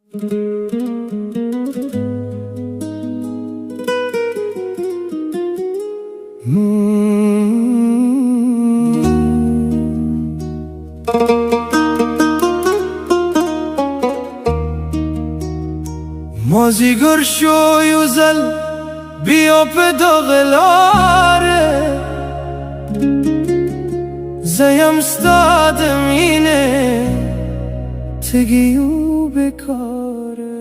مازیگر شو یوزل بیا په دغه لاره زیم ستا د مینې تږي یو بېکاره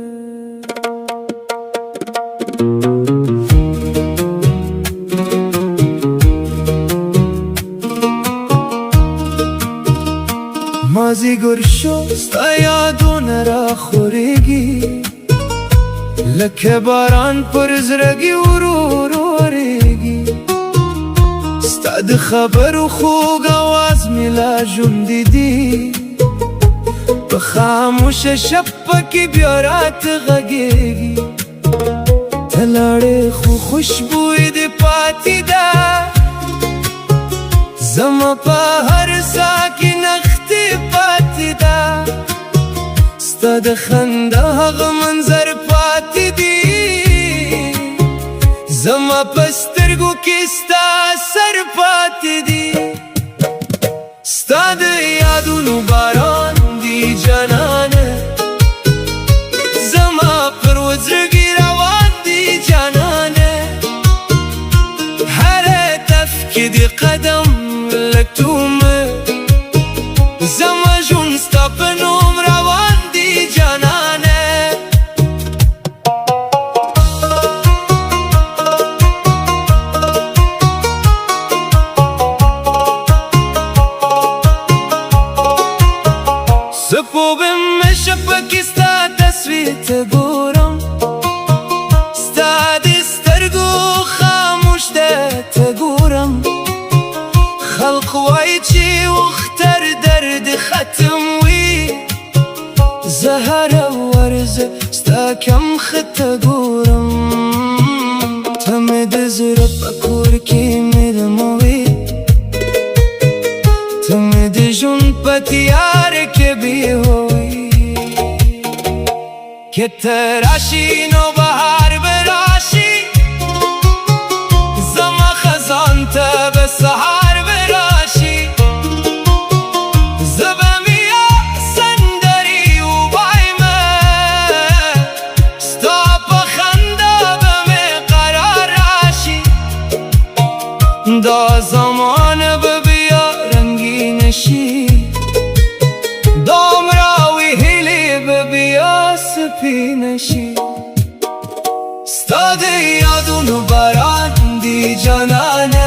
مازیگر شو ستا یادونه راخورېږي لکه باران پر زړګي ورو ورېږي ستا د خبرو خوږ اواز مې لا ژوندی دی په خاموشه شپه کې بیا راته غږېږي ته لاړې خو خوشبوی دې پاتې ده زما په هر ساه کې نختې پاتې ده ستا د خندا هغه منظر پاتې دی زما په سترګو کې ستا اثر پاتې دی ستا د یادونو باران دی جانانه زما پر وزرګي روان دی جانانه هر هدف کې دی قدم لټومه زما ژوند ستا په نوم روان دی جانانه سپوبم شپه کې ستا تصویر ته ګورم ستا د سترګو خاموش ده ته ګورم خلق وایي چې وخت تر درد ختم وي زه هره ورځ ستا کم خطه ګورم ته مې د زړه په کور کې مېلموې ته مې د ژوند په تیار کې بیهوې که ته راشي نو بهار به راشي زما خزان ته به سهار به راشي زه به مې سندرې ووایم ستا په خندا به مې قرار راشي دا زمانه به بیا رنګین شي دومره هیلې به بیا سپینه شي ستا د یادونو باران دی جانانه